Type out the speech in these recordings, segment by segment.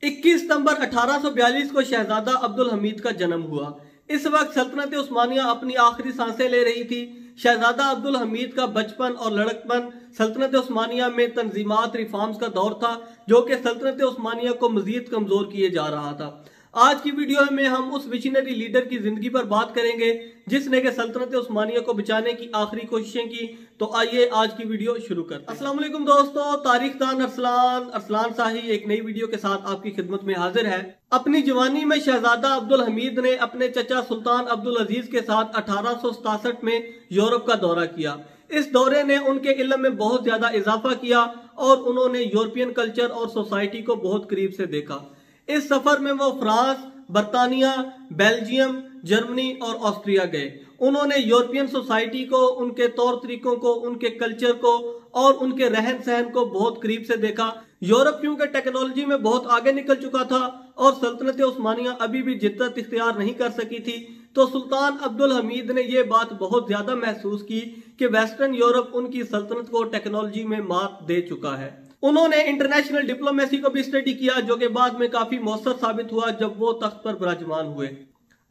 21 सितंबर 1842 को शहजादा अब्दुल हमीद का जन्म हुआ। इस वक्त सल्तनत उस्मानिया अपनी आखिरी सांसें ले रही थी। शहजादा अब्दुल हमीद का बचपन और लड़कपन सल्तनत उस्मानिया में तंजीमात रिफॉर्म्स का दौर था, जो कि सल्तनत उस्मानिया को मजीद कमजोर किए जा रहा था। आज की वीडियो में हम उस विशनरी लीडर की जिंदगी पर बात करेंगे जिसने के सल्तनत उस्मानिया को बचाने की आखिरी कोशिशें की। तो आइए आज की वीडियो शुरू करते हैं। अस्सलाम वालेकुम दोस्तों, तारीखदान अरसलान शाही एक नई वीडियो के साथ आपकी खिदमत में हाजिर है। अपनी जवानी में शहजादा अब्दुल हमीद ने अपने चचा सुल्तान अब्दुल अजीज के साथ 1867 में यूरोप का दौरा किया। इस दौरे ने उनके इल्म में बहुत ज्यादा इजाफा किया और उन्होंने यूरोपियन कल्चर और सोसाइटी को बहुत करीब से देखा। इस सफर में वो फ्रांस, बर्तानिया, बेल्जियम, जर्मनी और ऑस्ट्रिया गए। उन्होंने यूरोपियन सोसाइटी को, उनके तौर तरीकों को, उनके कल्चर को और उनके रहन सहन को बहुत करीब से देखा। यूरोप क्योंकि टेक्नोलॉजी में बहुत आगे निकल चुका था और सल्तनत उस्मानिया अभी भी जिद्दत इख्तियार नहीं कर सकी थी, तो सुल्तान अब्दुल हमीद ने यह बात बहुत ज्यादा महसूस की कि वेस्टर्न यूरोप उनकी सल्तनत को टेक्नोलॉजी में मात दे चुका है। उन्होंने इंटरनेशनल डिप्लोमेसी को भी स्टडी किया, जो कि बाद में काफी मौसर साबित हुआ जब वो तख्त पर विराजमान हुए।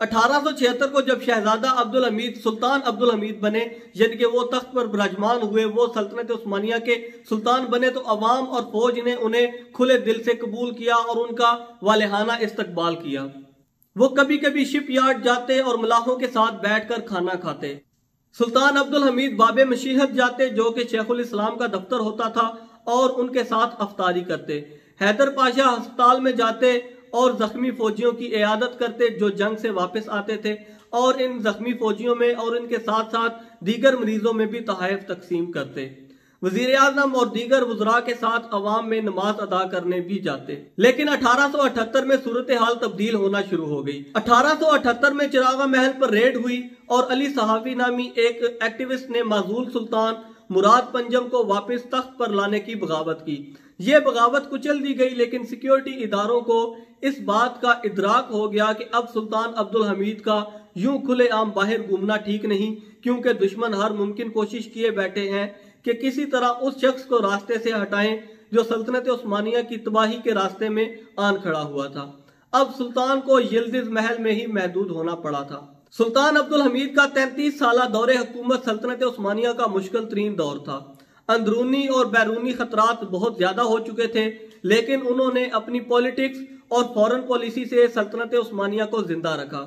1876 को जब शहजादा अब्दुल हमीद सुल्तान अब्दुल हमीद बने, यानी कि वो तख्त पर विराजमान हुए, वो सल्तनत उस्मानिया के सुल्तान बने, तो अवाम और फौज ने उन्हें खुले दिल से कबूल किया और उनका वालेहाना इस्तकबाल किया। वो कभी कभी शिप यार्ड जाते और मलाहों के साथ बैठकर खाना खाते। सुल्तान अब्दुल हमीद बाबे मशीहत जाते, जो कि शेखुल इस्लाम का दफ्तर होता था, और उनके साथ अफ्तारी करते। हैदर पाशा अस्पताल में जाते और जख्मी फौजियों की इयादत करते जो जंग से वापस आते थे, और इन जख्मी फौजियों में और इनके साथ साथ दीगर मरीजों में भी तोहफे तकसीम करते। वजीर आजम और दीगर वज़रा के साथ अवाम में नमाज अदा करने भी जाते। लेकिन 1878 में सूरत हाल तब्दील होना शुरू हो गई। 1878 में चिरागा महल पर रेड हुई और अली सहाफी नामी एक एक्टिविस्ट ने माजूल सुल्तान मुराद पंजम को वापस तख्त पर लाने की बगावत की। यह बगावत कुचल दी गई, लेकिन सिक्योरिटी इदारों को इस बात का इदराक हो गया कि अब सुल्तान अब्दुल हमीद का यूं खुलेआम बाहर घूमना ठीक नहीं, क्योंकि दुश्मन हर मुमकिन कोशिश किए बैठे हैं कि किसी तरह उस शख्स को रास्ते से हटाएं जो सल्तनत उस्मानिया की तबाही के रास्ते में आन खड़ा हुआ था। अब सुल्तान को यिल्दिज महल में ही महदूद होना पड़ा था। सुल्तान अब्दुल हमीद का 33 साला दौरे हुकूमत सल्तनत उस्मानिया का मुश्किल तरीन दौर था। अंदरूनी और बैरूनी खतरात बहुत ज्यादा हो चुके थे, लेकिन उन्होंने अपनी पॉलिटिक्स और फॉरेन पॉलिसी से सल्तनत उस्मानिया को जिंदा रखा।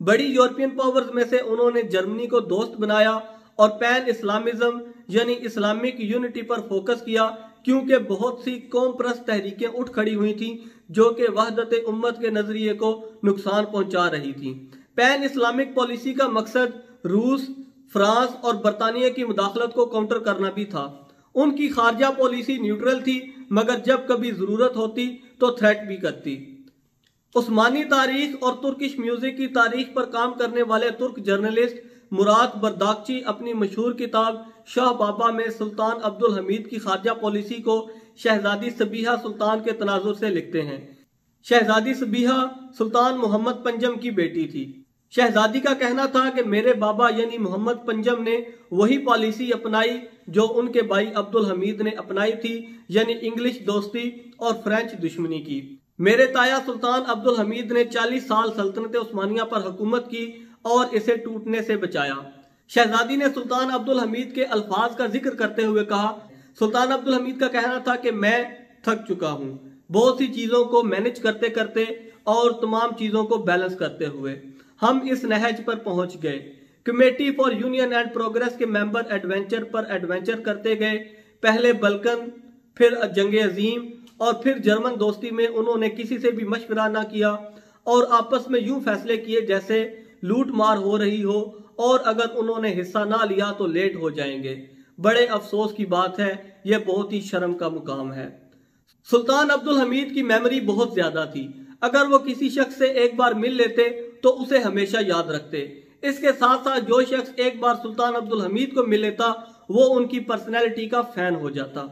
बड़ी यूरोपियन पावर्स में से उन्होंने जर्मनी को दोस्त बनाया और पैन इस्लामिज्म यानी इस्लामिक यूनिटी पर फोकस किया, क्योंकि बहुत सी कौम परस्त तहरीकें उठ खड़ी हुई थी जो कि वहदत उम्मत के नजरिए को नुकसान पहुंचा रही थी। पैन इस्लामिक पॉलिसी का मकसद रूस, फ्रांस और बरतानिया की मुदाखलत को काउंटर करना भी था। उनकी खारजा पॉलिसी न्यूट्रल थी, मगर जब कभी जरूरत होती तो थ्रेट भी करती। उस्मानी तारीख और तुर्किश म्यूजिक की तारीख पर काम करने वाले तुर्क जर्नलिस्ट मुराद बरदाकची अपनी मशहूर किताब शाह बाबा में सुल्तान अब्दुल हमीद की खारजा पॉलिसी को शहजादी सबीहा सुल्तान के तनाजुर से लिखते हैं। शहजादी सबीहा सुल्तान मोहम्मद पंजम की बेटी थी। शहजादी का कहना था कि मेरे बाबा यानी मोहम्मद पंजम ने वही पॉलिसी अपनाई जो उनके भाई अब्दुल हमीद ने अपनाई थी, यानी इंग्लिश दोस्ती और फ्रेंच दुश्मनी की। मेरे ताया सुल्तान अब्दुल हमीद ने 40 साल सल्तनत उस्मानिया पर हुकूमत की और इसे टूटने से बचाया। शहजादी ने सुल्तान अब्दुल हमीद के अल्फाज का जिक्र करते हुए कहा, सुल्तान अब्दुल हमीद का कहना था कि मैं थक चुका हूँ बहुत सी चीजों को मैनेज करते करते और तमाम चीजों को बैलेंस करते हुए। हम इस नहज पर पहुंच गए। Committee for union and progress के मेंबर एडवेंचर पर एडवेंचर करते गए। पहले बल्कन, फिर जंग अजीम और फिर जर्मन दोस्ती में उन्होंने किसी से भी मशवरा ना किया और आपस में यूं फैसले किए जैसे लूट मार हो रही हो, और अगर उन्होंने हिस्सा ना लिया तो लेट हो जाएंगे। बड़े अफसोस की बात है, यह बहुत ही शर्म का मुकाम है। सुल्तान अब्दुल हमीद की मेमोरी बहुत ज्यादा थी। अगर वो किसी शख्स से एक बार मिल लेते तो उसे हमेशा याद रखते। इसके साथ साथ जो शख्स एक बार सुल्तान अब्दुल हमीद को मिल लेता वो उनकी पर्सनैलिटी का फैन हो जाता।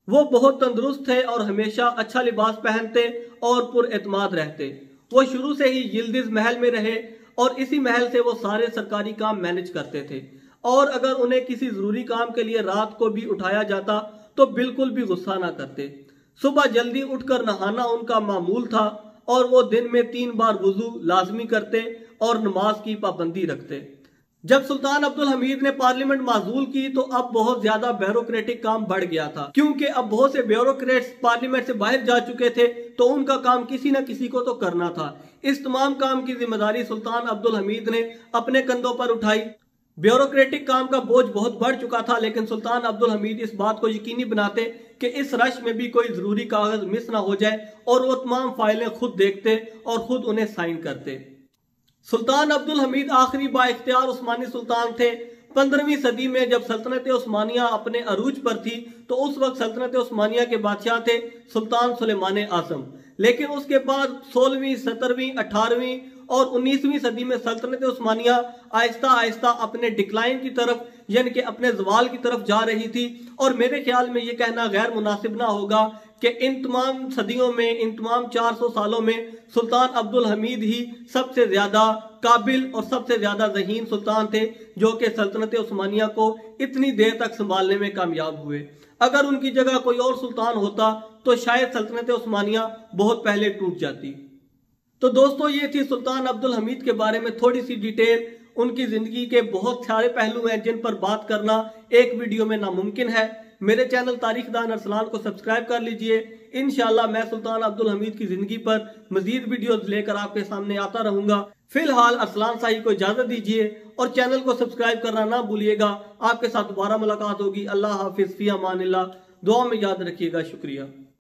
वो बहुत तंदुरुस्त थे और हमेशा अच्छा लिबास पहनते और पुरएतमाद रहते। वो शुरू से ही यिल्दिज महल में रहे और इसी महल से वो सारे सरकारी काम मैनेज करते थे, और अगर उन्हें किसी जरूरी काम के लिए रात को भी उठाया जाता तो बिल्कुल भी गुस्सा ना करते। सुबह जल्दी उठकर नहाना उनका मामूल था और वो दिन में 3 बार वुजू लाजमी करते और नमाज की पाबंदी रखते। जब सुल्तान अब्दुल हमीद ने पार्लियामेंट माजूल की तो अब बहुत ज्यादा ब्यूरोक्रेटिक काम बढ़ गया था, क्योंकि अब बहुत से ब्यूरोक्रेट्स पार्लियामेंट से बाहर जा चुके थे, तो उनका काम किसी न किसी को तो करना था। इस तमाम काम की जिम्मेदारी सुल्तान अब्दुल हमीद ने अपने कंधों पर उठाई। ब्यूरोक्रेटिक काम का बोझ बहुत बढ़ चुका था, लेकिन सुल्तान अब्दुल हमीद इस बात को यकीनी बनाते कि इस रश में भी कोई जरूरी कागज मिस ना हो जाए, और वो तमाम फाइलें खुद देखते और खुद उन्हें साइन करते। सुल्तान अब्दुल हमीद आखिरी बाइख्तियार उस्मानी सुल्तान थे। 15वीं सदी में जब सल्तनत उस्मानिया अपने अरूज पर थी तो उस वक्त सल्तनत उस्मानिया के बादशाह थे सुल्तान सुलेमान आजम। लेकिन उसके बाद 16वीं, 17वीं, 18वीं और 19वीं सदी में सल्तनत उस्मानिया आहिस्ता आहिस्ता अपने डिक्लाइन की तरफ, यानी कि अपने जवाल की तरफ जा रही थी। और मेरे ख्याल में ये कहना गैर मुनासिब ना होगा कि इन तमाम सदियों में, इन तमाम 400 सालों में सुल्तान अब्दुल हमीद ही सबसे ज्यादा काबिल और सबसे ज्यादा ज़हीन सुल्तान थे, जो कि सल्तनत उस्मानिया को इतनी देर तक संभालने में कामयाब हुए। अगर उनकी जगह कोई और सुल्तान होता तो शायद सल्तनत उस्मानिया बहुत पहले टूट जाती। तो दोस्तों, ये थी सुल्तान अब्दुल हमीद के बारे में थोड़ी सी डिटेल। उनकी जिंदगी के बहुत सारे पहलू हैं जिन पर बात करना एक वीडियो में नामुमकिन है। मेरे चैनल तारीखदान अरसलान को सब्सक्राइब कर लीजिए। इंशाल्लाह मैं सुल्तान अब्दुल हमीद की जिंदगी पर मजीद वीडियोस लेकर आपके सामने आता रहूंगा। फिलहाल अरसलान शाही को इजाजत दीजिए और चैनल को सब्सक्राइब करना ना भूलिएगा। आपके साथ दोबारा मुलाकात होगी। अल्लाह हाफिज, फी अमानिल्लाह। दुआ में याद रखिएगा। शुक्रिया।